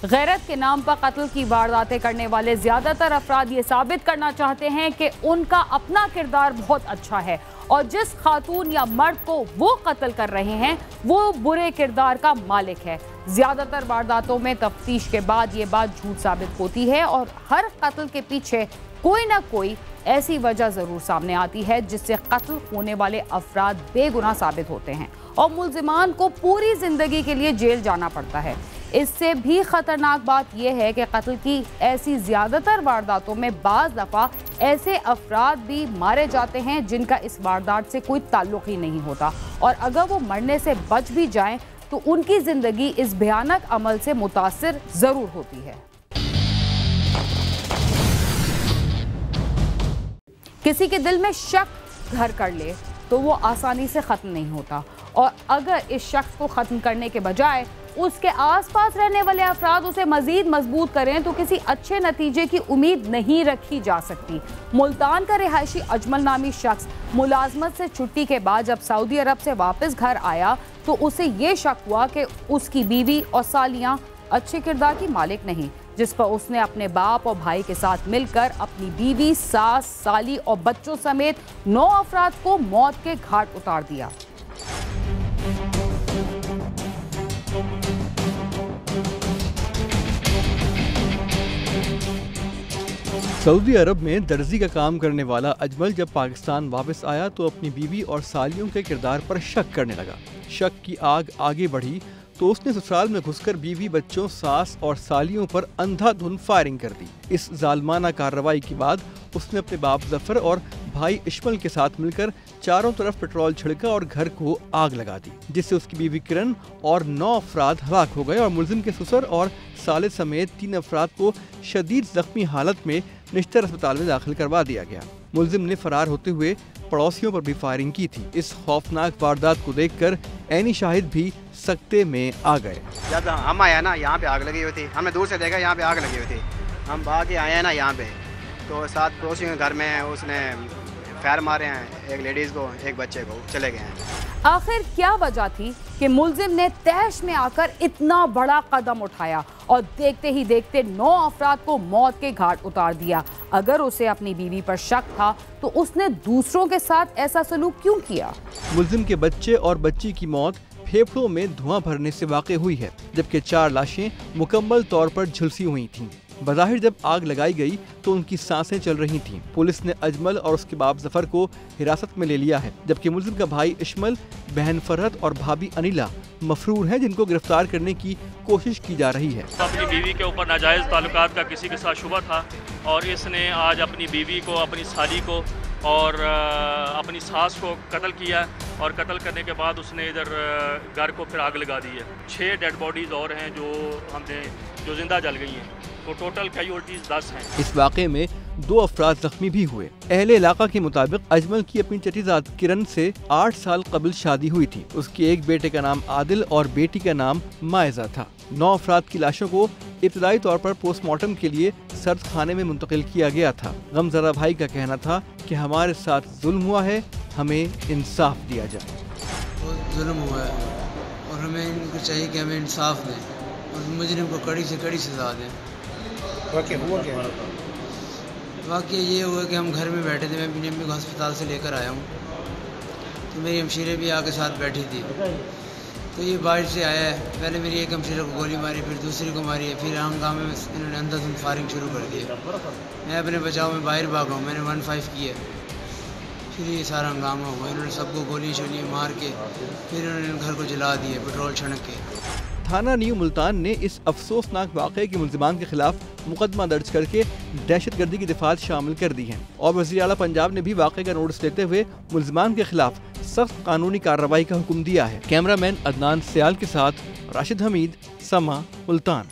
गैरत के नाम पर कत्ल की वारदातें करने वाले ज्यादातर अफराद ये साबित करना चाहते हैं कि उनका अपना किरदार बहुत अच्छा है और जिस खातून या मर्द को वो कत्ल कर रहे हैं वो बुरे किरदार का मालिक है। ज्यादातर वारदातों में तफ्तीश के बाद ये बात झूठ साबित होती है और हर कत्ल के पीछे कोई ना कोई ऐसी वजह जरूर सामने आती है जिससे कत्ल होने वाले अफराद बेगुनाह साबित होते हैं और मुल्जिमान को पूरी जिंदगी के लिए जेल जाना पड़ता है। इससे भी खतरनाक बात यह है कि कत्ल की ऐसी ज्यादातर वारदातों में बाज़ दफ़ा ऐसे अफराद भी मारे जाते हैं जिनका इस वारदात से कोई ताल्लुक ही नहीं होता और अगर वो मरने से बच भी जाएं तो उनकी जिंदगी इस भयानक अमल से मुतासिर जरूर होती है। किसी के दिल में शक घर कर ले तो वो आसानी से ख़त्म नहीं होता और अगर इस शख्स को ख़त्म करने के बजाय उसके आसपास रहने वाले अफराद उसे मजीद मजबूत करें तो किसी अच्छे नतीजे की उम्मीद नहीं रखी जा सकती। मुल्तान का रिहायशी अजमल नामी शख्स मुलाजमत से छुट्टी के बाद जब सऊदी अरब से वापस घर आया तो उसे ये शक हुआ कि उसकी बीवी और सालियां अच्छे किरदार की मालिक नहीं, जिस पर उसने अपने बाप और भाई के साथ मिलकर अपनी बीवी, सास, साली और बच्चों समेत 9 अफराद को मौत के घाट उतार दिया। सऊदी अरब में दर्जी का काम करने वाला अजमल जब पाकिस्तान वापस आया तो अपनी बीवी और सालियों के किरदार पर शक करने लगा। शक की आग आगे बढ़ी तो उसने ससुराल में घुसकर बीवी, बच्चों, सास और सालियों पर अंधाधुंध फायरिंग कर दी। इस जालमाना कार्रवाई के बाद उसने अपने बाप जफर और भाई इश्मल के साथ मिलकर चारों तरफ पेट्रोल छिड़का और घर को आग लगा दी, जिससे उसकी बीवी किरण और 9 अफराद हलाक हो गए और मुलजिम के ससुर और साले समेत 3 अफराद को शदीद जख्मी हालत में निश्तर अस्पताल में दाखिल करवा दिया गया। मुलजिम ने फरार होते हुए पड़ोसियों पर भी फायरिंग की थी। इस खौफनाक वारदात को देखकर ऐनी शाहिद भी सकते में आ गए। जब हम आया ना, यहाँ पे आग लगी हुई थी, हमने दूर से देखा यहाँ पे आग लगी हुई थी। हम भाग के आए हैं ना यहाँ पे, तो 7 पड़ोसियों के घर में उसने फायर मारे हैं, एक लेडीज को, एक बच्चे को, चले गए हैं। आखिर क्या वजह थी कि मुलजिम ने तैश में आकर इतना बड़ा कदम उठाया और देखते ही देखते 9 अफराद को मौत के घाट उतार दिया? अगर उसे अपनी बीवी पर शक था तो उसने दूसरों के साथ ऐसा सलूक क्यों किया? मुलजिम के बच्चे और बच्ची की मौत फेफड़ों में धुआं भरने से वाक़ई हुई है, जबकि 4 लाशें मुकम्मल तौर पर झुलसी हुई थीं। बज़ाहिर जब आग लगाई गई तो उनकी सांसें चल रही थीं। पुलिस ने अजमल और उसके बाप जफर को हिरासत में ले लिया है, जबकि मुलजिम का भाई इश्मल, बहन फरहत और भाभी अनिला मफरूर हैं, जिनको गिरफ्तार करने की कोशिश की जा रही है। अपनी बीवी के ऊपर नाजायज़ ताल्लुकात का किसी के साथ शुबा था और इसने आज अपनी बीवी को, अपनी साली को और अपनी सास को कत्ल किया और कत्ल करने के बाद उसने इधर घर को फिर आग लगा दी है। 6 डेड बॉडीज़ और हैं जो जिंदा जल गई हैं, तो टोटल कैजुअल्टीज 10 हैं। इस वाक़े में 2 अफराद जख्मी भी हुए। अहले इलाका के मुताबिक अजमल की अपनी चचीज़ाद किरण से 8 साल कबल शादी हुई थी। उसके एक बेटे का नाम आदिल और बेटी का नाम मायजा था। 9 अफराद की लाशों को इब्तदाई तौर पर पोस्टमार्टम के लिए सर्द खाने में मुंतकिल किया गया था। गमज़दा भाई का कहना था कि हमारे साथ जुल्म हुआ है, हमें इंसाफ दिया जाए। बहुत जुल्म हुआ है और हमें इनको चाहिए कि हमें इंसाफ दें और मुजरिम को कड़ी से कड़ी सजा दें। वाक़या हुआ क्या? वाक़या ये हुआ कि हम घर में बैठे थे, मैं अपनी अम्मी को अस्पताल से लेकर आया हूँ, तो मेरी हमशीरे भी आके साथ बैठी थी, तो ये बाहर से आया है। पहले मेरी एक हमशीरे को गोली मारी, फिर दूसरी को मारी है, फिर हंगामे में इन्होंने अंधाधुंध फायरिंग शुरू कर दी है। मैं अपने बचाव में बाहर भागा हूँ, मैंने 1-5 किया, फिर ये सारा हंगामा हुआ। इन्होंने सबको गोली शोली मार के फिर इन्होंने घर को जला दिया पेट्रोल छिड़क के। थाना न्यू मुल्तान ने इस अफसोसनाक वाक़े के मुल्जिमान के खिलाफ मुकदमा दर्ज करके दहशतगर्दी की दफात शामिल कर दी हैं और वज़ीर आला पंजाब ने भी वाक़े का नोटिस लेते हुए मुल्जिमान के खिलाफ सख्त कानूनी कार्रवाई का हुक्म दिया है। कैमरामैन अदनान सियाल के साथ राशिद हमीद, समा, मुल्तान।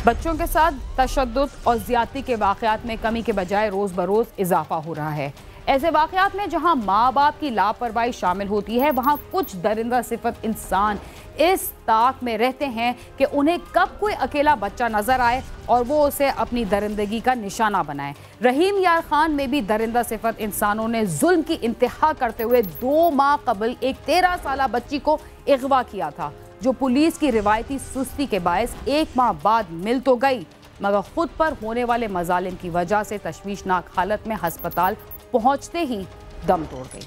बच्चों के साथ तशद्दुद और ज़्यादती के वाक़यात में कमी के बजाय रोज़ बरोज़ इजाफा हो रहा है। ऐसे वाक़यात में जहां माँ बाप की लापरवाही शामिल होती है, वहां कुछ दरिंदा सिफत इंसान इस ताक में रहते हैं कि उन्हें कब कोई अकेला बच्चा नजर आए और वो उसे अपनी दरिंदगी का निशाना बनाए। रहीम यार खान में भी दरिंदा सिफत इंसानों ने जुल्म की इंतहा करते हुए 2 माह कबल एक 13 साला बच्ची को अगवा किया था। जो पुलिस की रिवायती सुस्ती के बायस 1 माह बाद मिल तो गई, मगर खुद पर होने वाले मजालिम की वजह से तशवीशनाक हालत में अस्पताल पहुंचते ही दम तोड़ गई।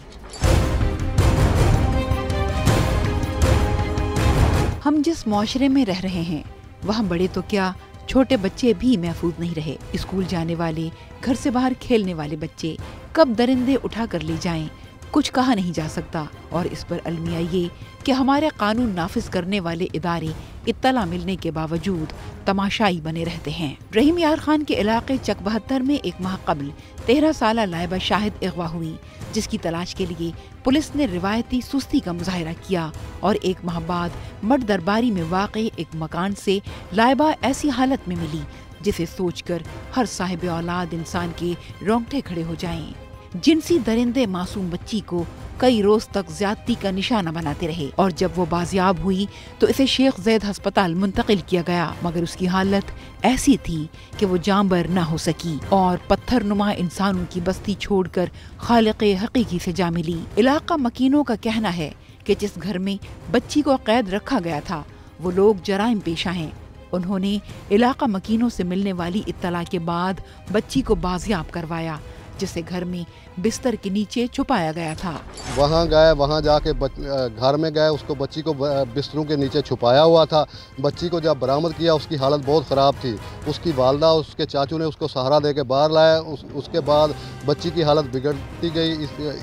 हम जिस माशरे में रह रहे हैं वहाँ बड़े तो क्या छोटे बच्चे भी महफूज नहीं रहे। स्कूल जाने वाले, घर से बाहर खेलने वाले बच्चे कब दरिंदे उठा कर ले जाएं, कुछ कहा नहीं जा सकता। और इस पर अलमिया ये कि हमारे कानून नाफिज करने वाले इदारे इत्तला मिलने के बावजूद तमाशाई बने रहते हैं। रहीम यार खान के इलाके चक 72 में 1 माह कबल 13 साला लाइबा शाहिद अगवा हुई, जिसकी तलाश के लिए पुलिस ने रिवायती सुस्ती का मुजाहिरा किया और 1 माह बाद मठ दरबारी में वाक़े एक मकान से लाइबा ऐसी हालत में मिली जिसे सोचकर हर साहिब औलाद इंसान के रोंगटे खड़े हो जाएं। जिनसी दरिंदे मासूम बच्ची को कई रोज तक ज्यादती का निशाना बनाते रहे और जब वो बाजियाब हुई तो इसे शेख ज़ैद अस्पताल मुंतकिल किया गया, मगर उसकी हालत ऐसी थी कि वो जानबर न हो सकी और पत्थर नुमा इंसानों की बस्ती छोड़कर खालिक़े हकीकी से जा मिली। इलाका मकीनों का कहना है कि जिस घर में बच्ची को कैद रखा गया था वो लोग जराइम पेशा हैं। उन्होंने इलाका मकीनों से मिलने वाली इत्तला के बाद बच्ची को बाजियाब करवाया, जिसे घर में बिस्तर के नीचे छुपाया गया था। वहाँ गए, वहाँ जाके घर में गए, उसको बच्ची को बिस्तरों के नीचे छुपाया हुआ था। बच्ची को जब बरामद किया उसकी हालत बहुत ख़राब थी। उसकी वालदा, उसके चाचू ने उसको सहारा दे के बाहर लाया। उसके बाद बच्ची की हालत बिगड़ती गई।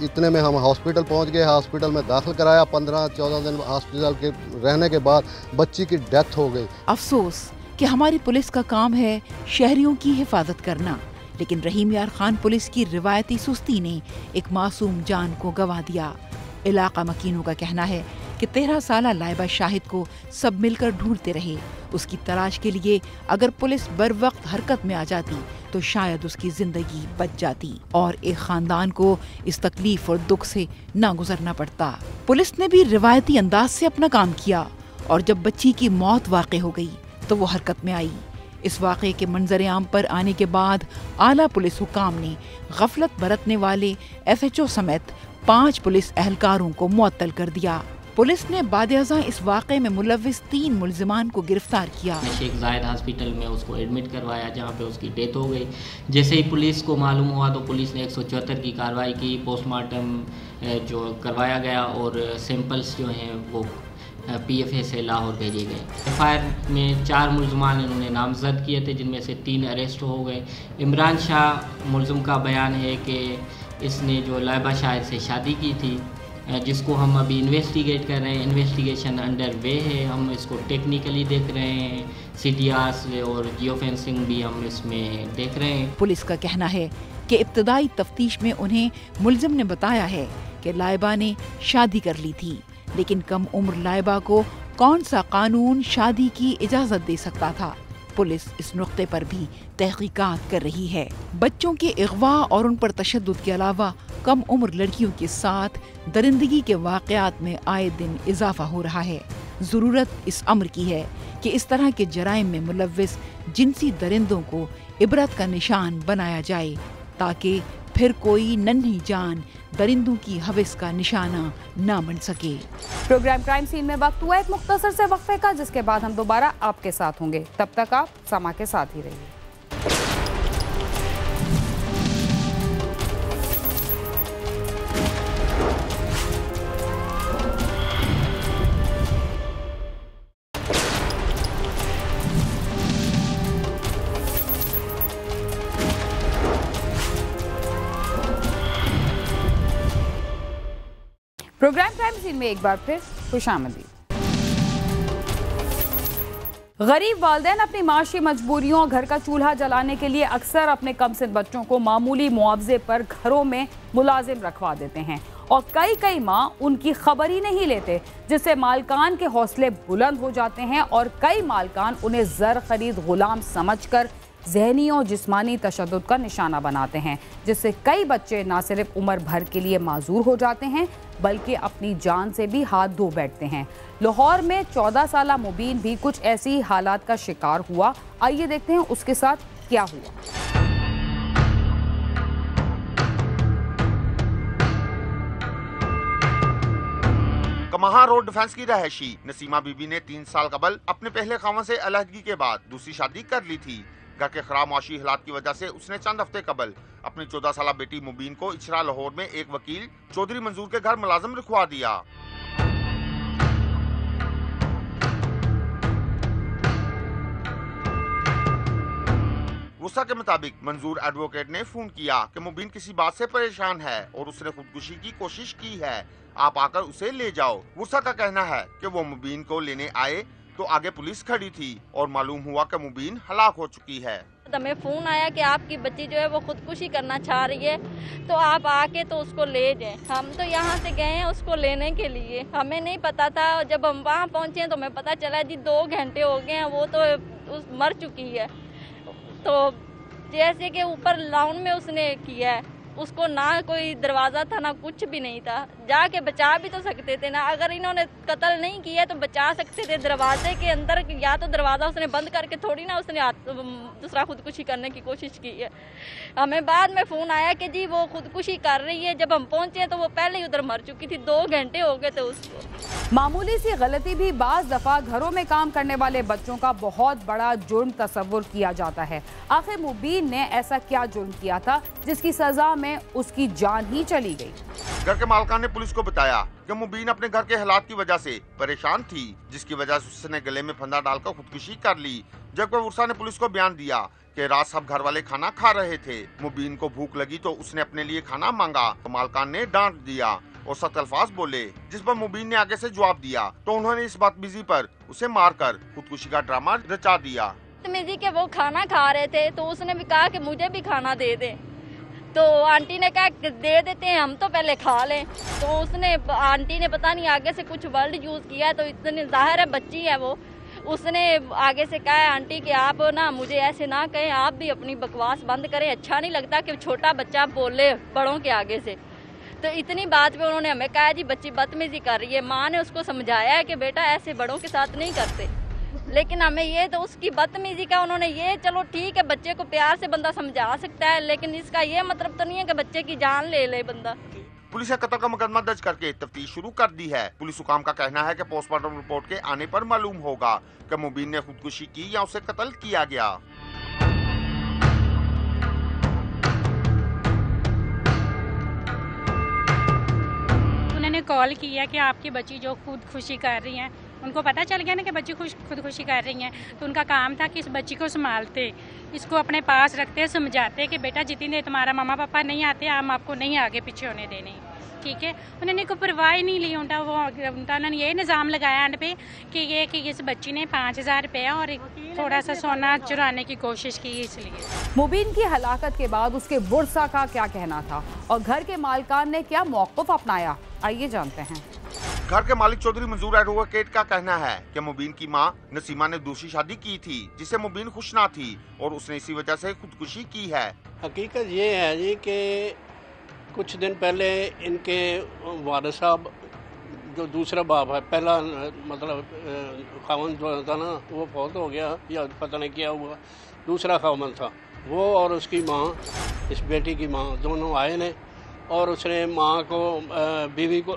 इतने में हम हॉस्पिटल पहुँच गए, हॉस्पिटल में दाखिल कराया। 15-14 दिन हॉस्पिटल के रहने के बाद बच्ची की डेथ हो गई। अफसोस कि हमारी पुलिस का काम है शहरियों की हिफाजत करना, लेकिन रहीम यार खान पुलिस की रिवायती सुस्ती ने एक मासूम जान को गंवा दिया। इलाका मकीनों का कहना है कि 13 साला लाइबा शाहिद को सब मिलकर ढूंढते रहे। उसकी तलाश के लिए अगर पुलिस बर वक्त हरकत में आ जाती तो शायद उसकी जिंदगी बच जाती और एक खानदान को इस तकलीफ और दुख से ना गुजरना पड़ता। पुलिस ने भी रिवायती अंदाज से अपना काम किया और जब बच्ची की मौत वाक़ई हो गई तो वो हरकत में आई। इस वाक़े के मंजर आम पर आने के बाद आला पुलिस हुकाम ने गफलत बरतने वाले FHO समेत 5 पुलिस एहलकारों को मुअत्तल कर दिया। पुलिस ने बादअज़ां इस वाक़े में मुलव्विस 3 मुल्ज़िमान को गिरफ्तार किया। शेख ज़ायद हॉस्पिटल में उसको एडमिट करवाया, जहाँ पे उसकी डेथ हो गई। जैसे ही पुलिस को मालूम हुआ तो पुलिस ने 174 की कार्रवाई की, पोस्टमार्टम जो करवाया गया और सैंपल्स जो हैं वो PFA से लाहौर भेजे गए। FIR में 4 मुल्ज़मान इन्होंने नामजद किए थे, जिनमें से 3 अरेस्ट हो गए। इमरान शाह मुल्ज़म का बयान है कि इसने जो लाइबा शाहिद से शादी की थी, जिसको हम अभी इन्वेस्टिगेट कर रहे हैं। इन्वेस्टिगेशन अंडर वे है, हम इसको टेक्निकली देख रहे हैं, CDRs और जियो फेंसिंग भी हम इसमें देख रहे हैं। पुलिस का कहना है कि इब्तदाई तफ्तीश में उन्हें मुल्ज़िम ने बताया है कि लाइबा ने शादी कर ली थी, लेकिन कम उम्र लाइबा को कौन सा कानून शादी की इजाजत दे सकता था। पुलिस इस नुक्ते पर भी तहकीकात कर रही है। बच्चों के अगवा और उन पर तशद्दुद के अलावा कम उम्र लड़कियों के साथ दरिंदगी के वाक़यात में आए दिन इजाफा हो रहा है। ज़रूरत इस अम्र की है कि इस तरह के जराइम में मुलव्विस जिनसी दरिंदों को इबरत का निशान बनाया जाए, ताकि फिर कोई नन्ही जान दरिंदों की हविस का निशाना न बन सके। प्रोग्राम क्राइम सीन में वक्त हुआ एक मुख्तसर से वक्फे का, जिसके बाद हम दोबारा आपके साथ होंगे। तब तक आप समा के साथ ही रहिए। प्रोग्राम क्राइम सीन में एक बार फिर खुशामदीद। गरीब वालिदैन अपनी माशी मजबूरियों और घर का चूल्हा जलाने के लिए अक्सर अपने कमसिन बच्चों को मामूली मुआवजे पर घरों में मुलाजिम रखवा देते हैं और कई माँ उनकी खबर ही नहीं लेते, जिससे मालकान के हौसले बुलंद हो जाते हैं और कई मालकान उन्हें ज़र खरीद गुलाम समझकर ज़हनी और जिस्मानी तशद्दुद का निशाना बनाते हैं, जिससे कई बच्चे न सिर्फ उम्र भर के लिए माजूर हो जाते हैं बल्कि अपनी जान से भी हाथ धो बैठते हैं। लाहौर में 14 साला मुबीन भी कुछ ऐसी हालात का शिकार हुआ। आइए देखते हैं उसके साथ क्या हुआ। अमाहा रोड डिफेंस की रहायशी नसीमा बीबी ने 3 साल कबल अपने पहले खावन से अलहदगी के बाद दूसरी शादी कर ली थी। घर के खराब माशी हालात की वजह से उसने चंद हफ्ते कबल अपनी 14 साल बेटी मुबीन को इचरा लाहौर में एक वकील चौधरी मंजूर के घर मुलाजिम रखवा दिया। गुस्सा के मुताबिक मंजूर एडवोकेट ने फोन किया कि मुबीन किसी बात से परेशान है और उसने खुदकुशी की कोशिश की है, आप आकर उसे ले जाओ। गुस्सा का कहना है कि वो मुबीन को लेने आए तो आगे पुलिस खड़ी थी और मालूम हुआ कि मुबीन हलाक हो चुकी है। हमें फोन आया कि आपकी बच्ची जो है वो खुदकुशी करना चाह रही है, तो आप आके तो उसको ले जाएं। हम तो यहाँ से गए हैं उसको लेने के लिए, हमें नहीं पता था। जब हम वहाँ पहुँचे तो हमें पता चला जी 2 घंटे हो गए हैं, वो तो मर चुकी है। तो जैसे कि ऊपर लाउन में उसने किया है, उसको ना कोई दरवाज़ा था ना कुछ भी नहीं था, जाके बचा भी तो सकते थे ना। अगर इन्होंने कत्ल नहीं किया तो बचा सकते थे दरवाजे के अंदर, या तो दरवाज़ा उसने बंद करके थोड़ी ना उसने दूसरा खुदकुशी करने की कोशिश की है। हमें बाद में फ़ोन आया कि जी वो खुदकुशी कर रही है। जब हम पहुँचे तो वो पहले ही उधर मर चुकी थी, 2 घंटे हो गए थे उसको। मामूली सी गलती भी बाज़ दफ़ा घरों में काम करने वाले बच्चों का बहुत बड़ा जुर्म तस्वुर किया जाता है। आखिर मुबीन ने ऐसा क्या जुर्म किया था जिसकी सजा में उसकी जान ही चली गई। घर के मालकान ने पुलिस को बताया कि मुबीन अपने घर के हालात की वजह से परेशान थी, जिसकी वजह से उसने गले में फंदा डालकर खुदकुशी कर ली। जबकि वर्षा ने पुलिस को बयान दिया कि रात सब घर वाले खाना खा रहे थे, मुबीन को भूख लगी तो उसने अपने लिए खाना मांगा तो मालकान ने डांट दिया और सख्त अल्फाज बोले, जिस पर मुबीन ने आगे से जवाब दिया तो उन्होंने इस बदतमीजी पर उसे मारकर खुदकुशी का ड्रामा रचा दिया। बदतमीजी के वो खाना खा रहे थे तो उसने भी कहा कि मुझे भी खाना दे दे, तो आंटी ने कहा दे देते हैं, हम तो पहले खा लें। तो उसने आंटी ने पता नहीं आगे से कुछ वर्ड यूज़ किया, तो इतनी जाहिर है बच्ची है वो, उसने आगे से कहा आंटी कि आप ना मुझे ऐसे ना कहें, आप भी अपनी बकवास बंद करें, अच्छा नहीं लगता कि छोटा बच्चा बोले बड़ों के आगे से। तो इतनी बात पे उन्होंने हमें कहा जी बच्ची बदतमीजी कर रही है। माँ ने उसको समझाया है कि बेटा ऐसे बड़ों के साथ नहीं करते, लेकिन हमें ये तो उसकी बदतमीजी का उन्होंने ये, चलो ठीक है बच्चे को प्यार से बंदा समझा सकता है, लेकिन इसका ये मतलब तो नहीं है कि बच्चे की जान ले ले बंदा। पुलिस ने कत्ल का मुकदमा दर्ज करके तफ्तीश शुरू कर दी है। पुलिस हुकाम का कहना है कि पोस्टमार्टम रिपोर्ट के आने पर मालूम होगा कि मुबीन ने खुदकुशी की या उसे कत्ल किया गया। उन्होंने कॉल किया कि आपकी बच्ची जो खुदकुशी कर रही है, उनको पता चल गया ना कि बच्ची खुदकुशी कर रही हैं, तो उनका काम था कि इस बच्ची को संभालते, इसको अपने पास रखते, समझाते कि बेटा जितनी देर तुम्हारा मामा पापा नहीं आते हम आपको नहीं आगे पीछे होने देने, ठीक है। उन्होंने कोई परवाह ही नहीं ली। उन्होंने ये निज़ाम लगाया एंड पे कि इस बच्ची ने 5000 रुपया और थोड़ा सा सोना चुराने की कोशिश की, इसलिए। मुबीन की हलाकत के बाद उसके बुरसा का क्या कहना था और घर के मालकान ने क्या मौक़िफ़ अपनाया, आइए जानते हैं। घर के मालिक चौधरी मंजूर एडवोकेट का कहना है कि मुबीन की मां नसीमा ने दूसरी शादी की थी, जिसे मुबीन खुश ना थी और उसने इसी वजह से खुदकुशी की है। हकीकत ये है जी कि कुछ दिन पहले इनके वालिद साहब जो दूसरा बाप है, पहला मतलब खावन जो था ना वो फौत हो गया या पता नहीं क्या हुआ, दूसरा खावन था वो और उसकी माँ, इस बेटी की माँ दोनों आए ने और उसने माँ को बीवी को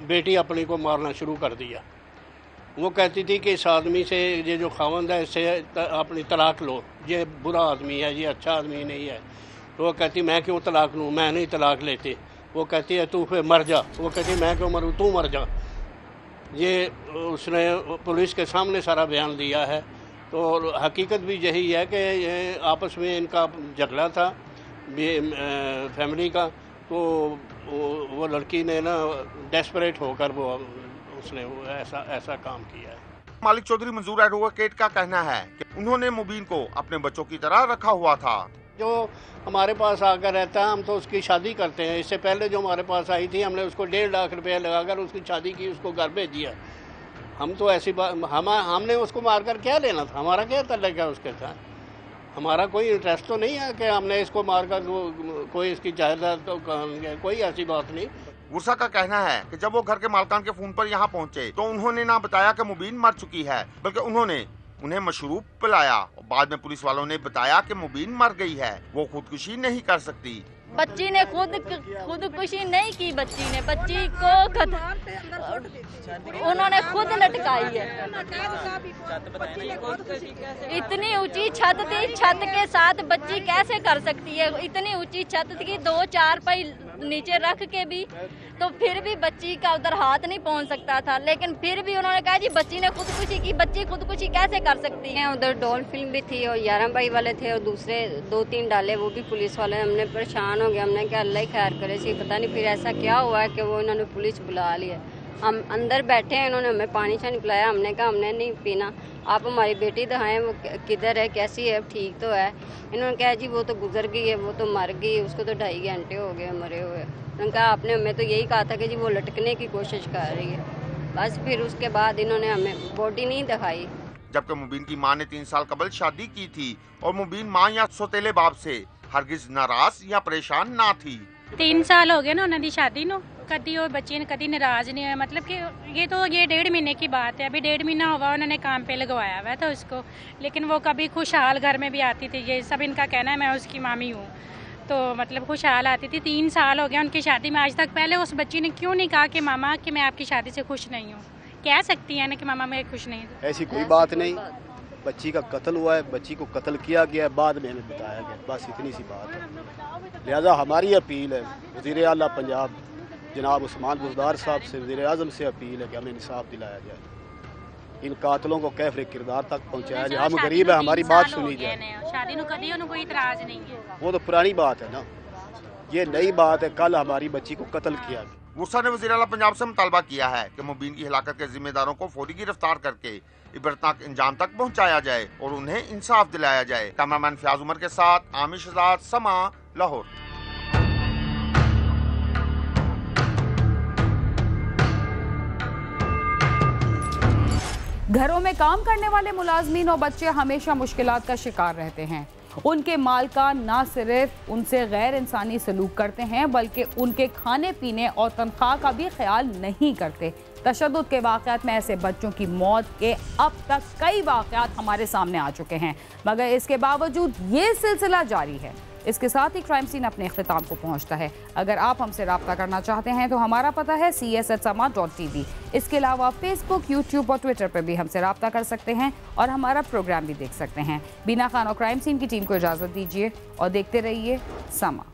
बेटी अपनी को मारना शुरू कर दिया। वो कहती थी कि इस आदमी से, ये जो खावंद है इससे अपनी तलाक लो, ये बुरा आदमी है, ये अच्छा आदमी नहीं है। तो वो कहती मैं क्यों तलाक लूँ, मैं नहीं तलाक लेती। वो कहती है तू फिर मर जा, वो कहती मैं क्यों मरूँ, तू मर जा। ये उसने पुलिस के सामने सारा बयान दिया है। तो हकीकत भी यही है कि ये आपस में इनका झगड़ा था फैमिली का, तो वो लड़की ने ना डेस्परेट होकर वो उसने ऐसा काम किया है। मालिक चौधरी मंजूर एडवोकेट का कहना है कि उन्होंने मुबीन को अपने बच्चों की तरह रखा हुआ था। जो हमारे पास आकर रहता है हम तो उसकी शादी करते हैं। इससे पहले जो हमारे पास आई थी हमने उसको 1.5 लाख रुपया लगाकर उसकी शादी की, उसको घर भेज दिया। हम तो ऐसी बात, हमने उसको मारकर क्या लेना था, हमारा क्या तल्लुक है उसके साथ, हमारा कोई इंटरेस्ट तो नहीं है कि हमने इसको मारकर कोई इसकी जायदाद तो कोई ऐसी बात नहीं। गुस्सा का कहना है कि जब वो घर के मालकान के फोन पर यहाँ पहुँचे तो उन्होंने ना बताया कि मुबीन मर चुकी है, बल्कि उन्होंने उन्हें मशरूब पिलाया और बाद में पुलिस वालों ने बताया कि मुबीन मर गई है, वो खुदकुशी नहीं कर सकती। बच्ची ने खुदकुशी नहीं की, बच्ची को उन्होंने खुद लटकाई है। इतनी ऊंची छत थी, छत के साथ बच्ची कैसे कर सकती है? इतनी ऊंची छत थी, 2-4 पाई नीचे रख के भी, तो फिर भी बच्ची का उधर हाथ नहीं पहुंच सकता था, लेकिन फिर भी उन्होंने कहा जी बच्ची ने खुदकुशी की। बच्ची खुदकुशी कैसे कर सकती है? उधर डॉल फिल्म भी थी और 11 भाई वाले थे और दूसरे 2-3 डाले, वो भी पुलिस वाले। हमने परेशान हो गया, हमने कहा अल्लाह ही खैर करे सी, पता नहीं फिर ऐसा क्या हुआ है कि वो इन्होंने पुलिस बुला लिया। हम अंदर बैठे हैं, इन्होंने हमें पानी शानी पिलाया, हमने कहा हमने नहीं पीना, आप हमारी बेटी दिखाएं वो किधर है, कैसी है, ठीक तो है। इन्होंने कहा जी वो तो गुजर गई है, वो तो मर गई, उसको तो 2.5 घंटे हो गए मरे हुए। उन्होंने कहा आपने हमें तो यही कहा था कि जी वो लटकने की कोशिश कर रही है, बस। फिर उसके बाद इन्होंने हमें बॉडी नहीं दिखाई। जबकि मुबीन की मां ने 3 साल कबल शादी की थी और मुबीन मां या सौतेले बाप से हरगिज नाराज या परेशान ना थी। 3 साल हो गए ना उन्होंने शादी नो, कभी वो बच्चे ने कभी नाराज नहीं है। मतलब कि ये 1.5 महीने की बात है, अभी 1.5 महीना हुआ उन्होंने काम पे लगवाया हुआ था उसको, लेकिन वो कभी खुशहाल घर में भी आती थी। ये सब इनका कहना है, मैं उसकी मामी हूँ, तो मतलब खुशहाल आती थी। 3 साल हो गया उनकी शादी में, आज तक पहले उस बच्ची ने क्यों नहीं कहा कि मामा कि मैं आपकी शादी से खुश नहीं हूँ? कह सकती है ना कि मामा मैं खुश नहीं हूँ। ऐसी कोई बात नहीं, बच्ची का कत्ल हुआ है, बच्ची को कत्ल किया गया है, बाद में हमें बताया गया, बस इतनी सी बात है। लिहाजा हमारी अपील है वज़ीर आला पंजाब जनाब उस्मान बुज़दार साहब से, वज़ीर आज़म से अपील है कि हमें इंसाफ दिलाया जाए, इन कातलों को कैफ़रे किरदार तक पहुँचाया जाए। हम गरीब है, हमारी बात सुनी जाए। शादी को कभी उन्हें कोई इतराज़ नहीं है, वो तो पुरानी बात है ना, ये नई बात है। कल हमारी बच्ची को कत्ल किया गया। गुस्सा ने वज़ीर आला पंजाब से मुतालबा किया है कि मुबीन की हिलाकत के जिम्मेदारों को फौरी गिरफ्तार करके इबरतनाक इंजाम तक पहुँचाया जाए और उन्हें इंसाफ दिलाया जाए। कैमरामैन फयाज उमर के साथ आमिर शहजाद, समा, लाहौर। घरों में काम करने वाले मुलाजमीन और बच्चे हमेशा मुश्किलात का शिकार रहते हैं। उनके मालिकान ना सिर्फ उनसे गैर इंसानी सलूक करते हैं, बल्कि उनके खाने पीने और तनख्वाह का भी ख्याल नहीं करते। तशद्दुद के वाक़यात में ऐसे बच्चों की मौत के अब तक कई वाक़यात हमारे सामने आ चुके हैं, मगर इसके बावजूद ये सिलसिला जारी है। इसके साथ ही क्राइम सीन अपने इख्तिताम को पहुंचता है। अगर आप हमसे रब्ता करना चाहते हैं तो हमारा पता है cs@sama.tv। इसके अलावा फेसबुक, यूट्यूब और ट्विटर पर भी हमसे रब्ता कर सकते हैं और हमारा प्रोग्राम भी देख सकते हैं। बीना खान और क्राइम सीन की टीम को इजाज़त दीजिए और देखते रहिए समा।